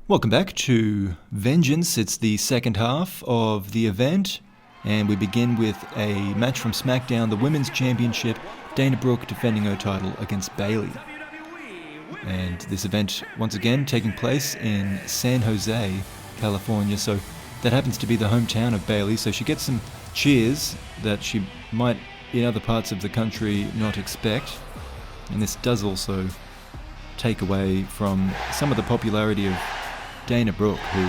Welcome back to Vengeance. It's the second half of the event, and we begin with a match from SmackDown, the Women's Championship, Dana Brooke defending her title against Bayley. And this event, once again, taking place in San Jose, California, so that happens to be the hometown of Bayley, so she gets some cheers that she might, in other parts of the country, not expect. And this does also take away from some of the popularity of Dana Brooke, who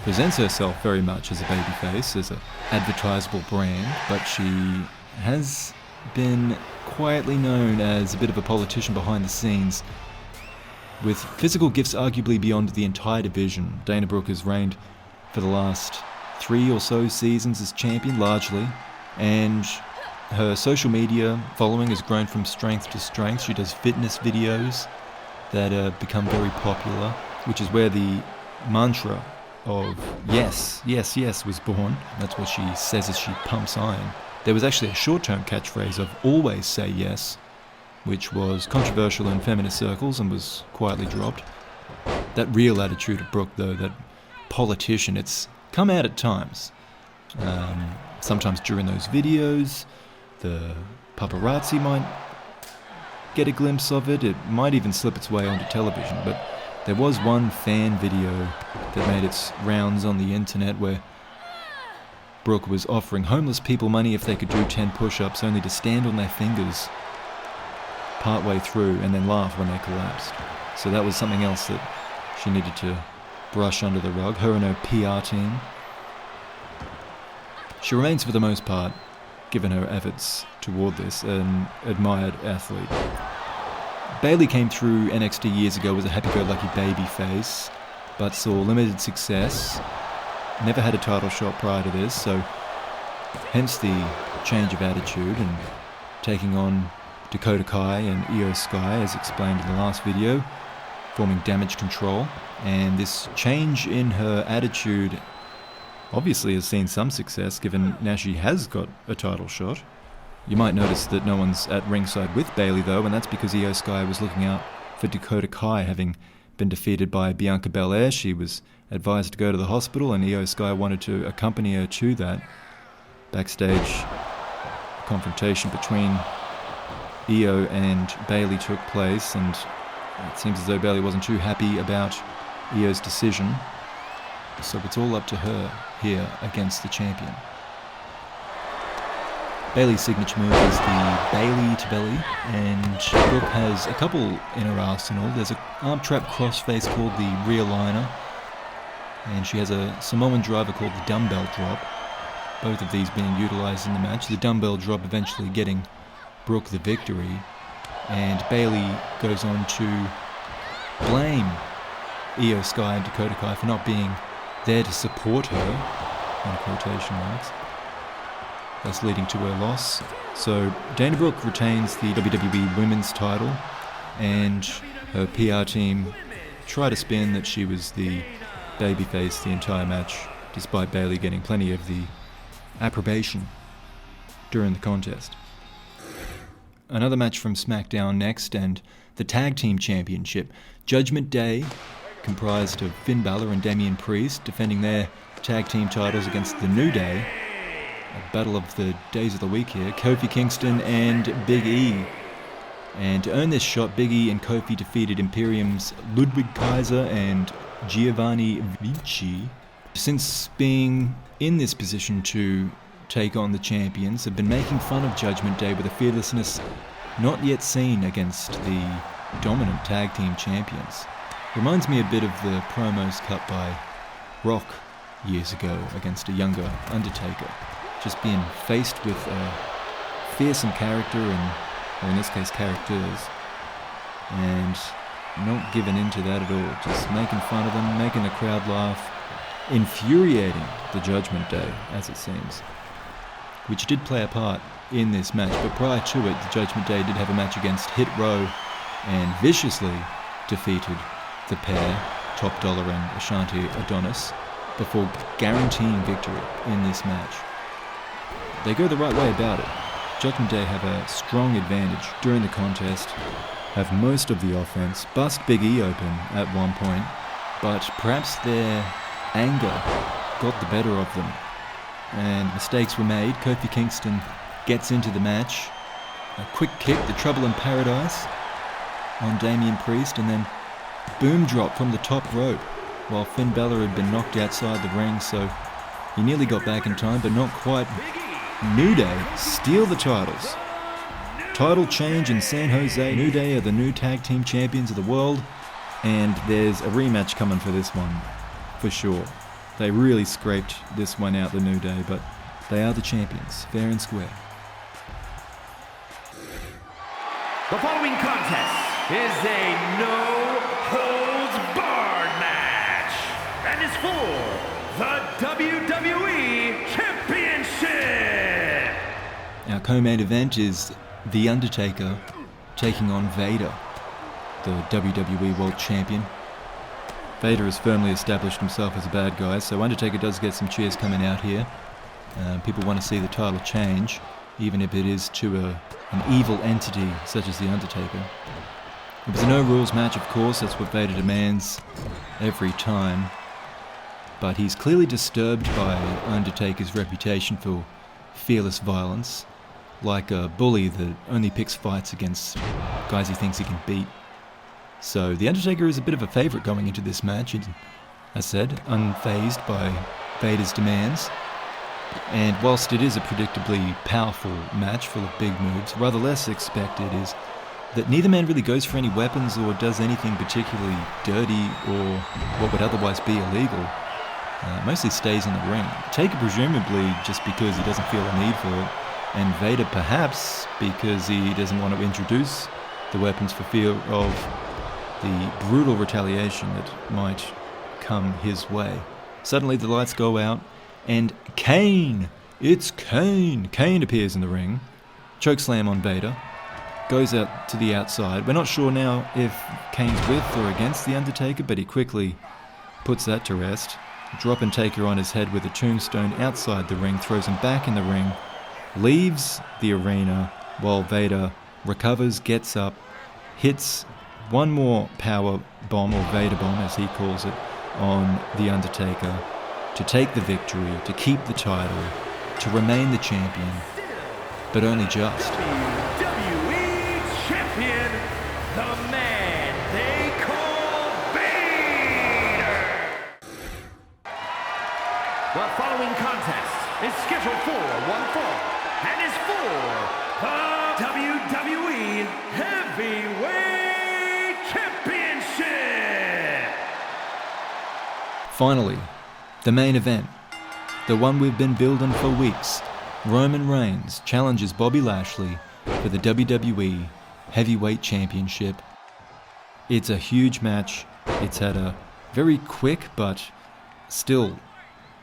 presents herself very much as a babyface, as an advertisable brand, but she has been quietly known as a bit of a politician behind the scenes. With physical gifts arguably beyond the entire division, Dana Brooke has reigned for the last 3 or so seasons as champion, largely, and her social media following has grown from strength to strength. She does fitness videos that have become very popular, which is where the mantra of yes, yes, yes was born. That's what she says as she pumps iron. There was actually a short-term catchphrase of always say yes, which was controversial in feminist circles and was quietly dropped. That real attitude of Brooke, though, that politician, it's come out at times. Sometimes during those videos, the paparazzi might get a glimpse of it. It might even slip its way onto television, but there was one fan video that made its rounds on the internet where Brooke was offering homeless people money if they could do 10 push-ups, only to stand on their fingers partway through and then laugh when they collapsed. So that was something else that she needed to brush under the rug, her and her PR team. She remains, for the most part, given her efforts toward this, an admired athlete. Bayley came through NXT years ago as a happy-go-lucky babyface, but saw limited success. Never had a title shot prior to this, so hence the change of attitude and taking on Dakota Kai and Io Sky, as explained in the last video, forming Damage Control. And this change in her attitude obviously has seen some success, given now she has got a title shot. You might notice that no one's at ringside with Bayley, though, and that's because Io Sky was looking out for Dakota Kai, having been defeated by Bianca Belair. She was advised to go to the hospital, and Io Sky wanted to accompany her to that. Backstage, a confrontation between Io and Bayley took place, and it seems as though Bayley wasn't too happy about Io's decision. So it's all up to her here against the champion. Bayley's signature move is the Bayley to belly, and Brooke has a couple in her arsenal. There's an arm trap crossface called the Realigner, and she has a Samoan driver called the Dumbbell Drop, both of these being utilised in the match. The Dumbbell Drop eventually getting Brooke the victory, and Bayley goes on to blame Io Sky and Dakota Kai for not being there to support her, in quotation marks. That's leading to her loss. So Dana Brooke retains the WWE Women's title, and her PR team try to spin that she was the babyface the entire match, despite Bayley getting plenty of the approbation during the contest. Another match from SmackDown next, and the Tag Team Championship. Judgment Day, comprised of Finn Balor and Damian Priest, defending their tag team titles against the New Day. A battle of the days of the week here. Kofi Kingston and Big E. And to earn this shot, Big E and Kofi defeated Imperium's Ludwig Kaiser and Giovanni Vinci. Since being in this position to take on the champions, have been making fun of Judgment Day with a fearlessness not yet seen against the dominant tag team champions. Reminds me a bit of the promos cut by Rock years ago against a younger Undertaker. Just being faced with a fearsome character, or in this case characters, and not giving into that at all. Just making fun of them, making the crowd laugh, infuriating the Judgment Day, as it seems, which did play a part in this match. But prior to it, the Judgment Day did have a match against Hit Row and viciously defeated the pair, Top Dollar and Ashanti Adonis, before guaranteeing victory in this match. They go the right way about it. Judgment Day have a strong advantage during the contest, have most of the offense, bust Big E open at one point, but perhaps their anger got the better of them, and mistakes were made. Kofi Kingston gets into the match. A quick kick, the Trouble in Paradise on Damian Priest, and then boom drop from the top rope, while Finn Balor had been knocked outside the ring, so he nearly got back in time, but not quite. New Day steal the titles. Title change in San Jose. New Day are the new tag team champions of the world, and there's a rematch coming for this one, for sure. They really scraped this one out, the New Day, but they are the champions, fair and square. The following contest is a no-holds-barred match and is for the WWE Championship. Our co-main event is The Undertaker taking on Vader, the WWE World Champion. Vader has firmly established himself as a bad guy, so Undertaker does get some cheers coming out here. People want to see the title change, even if it is to an evil entity such as The Undertaker. It was a no-rules match, of course, that's what Vader demands every time. But he's clearly disturbed by Undertaker's reputation for fearless violence, like a bully that only picks fights against guys he thinks he can beat. So The Undertaker is a bit of a favourite going into this match, as I said, unfazed by Vader's demands. And whilst it is a predictably powerful match full of big moves, rather less expected is that neither man really goes for any weapons or does anything particularly dirty or what would otherwise be illegal. Mostly stays in the ring. Taker presumably just because he doesn't feel a need for it, and Vader perhaps because he doesn't want to introduce the weapons for fear of the brutal retaliation that might come his way. Suddenly the lights go out, and Kane! It's Kane! Kane appears in the ring, chokeslam on Vader, goes out to the outside. We're not sure now if Kane's with or against The Undertaker, but he quickly puts that to rest. Dropping Taker on his head with a tombstone outside the ring, throws him back in the ring, leaves the arena while Vader recovers, gets up, hits one more power bomb, or Vader bomb as he calls it, on The Undertaker to take the victory, to keep the title, to remain the champion, but only just. WWE Champion, the man they call Vader. The following contest is scheduled for one fall and is for the WWE Heavyweight Championship. Finally, the main event, the one we've been building for weeks. Roman Reigns challenges Bobby Lashley for the WWE Heavyweight Championship. It's a huge match. It's had a very quick but still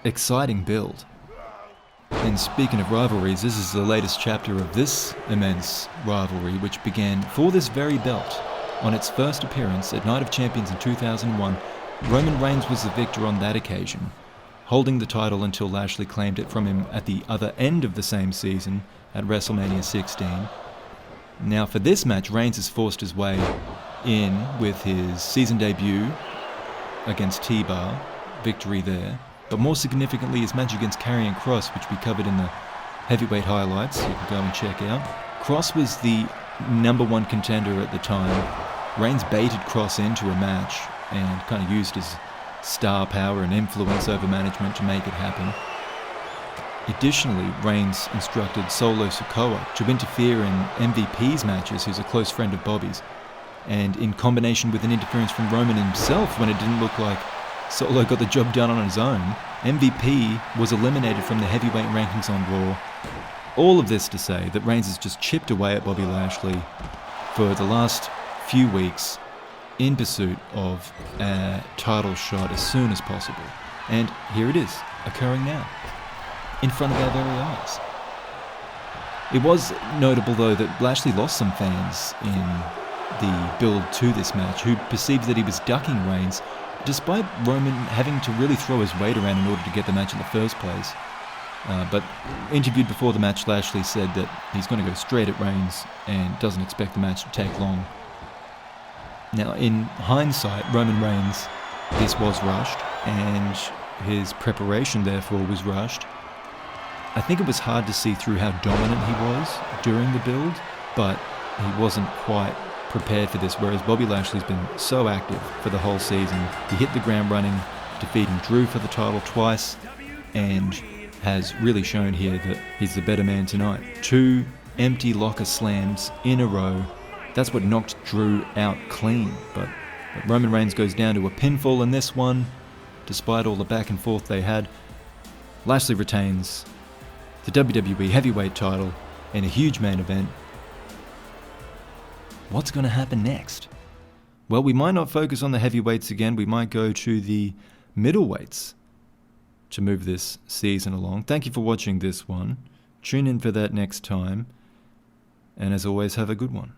exciting build. And speaking of rivalries, this is the latest chapter of this immense rivalry, which began for this very belt. On its first appearance at Night of Champions in 2001, Roman Reigns was the victor on that occasion, holding the title until Lashley claimed it from him at the other end of the same season at WrestleMania 16. Now for this match, Reigns has forced his way in with his season debut against T-Bar, victory there, but more significantly his match against Karrion Kross, which we covered in the heavyweight highlights, you can go and check out. Kross was the #1 contender at the time. Reigns baited Kross into a match and kind of used his star power and influence over management to make it happen. Additionally, Reigns instructed Solo Sikoa to interfere in MVP's matches, who's a close friend of Bobby's, and in combination with an interference from Roman himself when it didn't look like Solo got the job done on his own, MVP was eliminated from the heavyweight rankings on Raw. All of this to say that Reigns has just chipped away at Bobby Lashley for the last few weeks in pursuit of a title shot as soon as possible. And here it is, occurring now, in front of our very eyes. It was notable, though, that Lashley lost some fans in the build to this match, who perceived that he was ducking Reigns, despite Roman having to really throw his weight around in order to get the match in the first place. But interviewed before the match, Lashley said that he's going to go straight at Reigns and doesn't expect the match to take long. Now, in hindsight, Roman Reigns this was rushed, and his preparation therefore was rushed. I think it was hard to see through how dominant he was during the build, but he wasn't quite prepared for this, whereas Bobby Lashley's been so active for the whole season. He hit the ground running, defeating Drew for the title twice, and has really shown here that he's the better man tonight. 2 empty locker slams in a row. That's what knocked Drew out clean, but Roman Reigns goes down to a pinfall in this one, despite all the back and forth they had. Lashley retains the WWE Heavyweight title in a huge main event. What's going to happen next? Well, we might not focus on the heavyweights again. We might go to the middleweights to move this season along. Thank you for watching this one. Tune in for that next time. And as always, have a good one.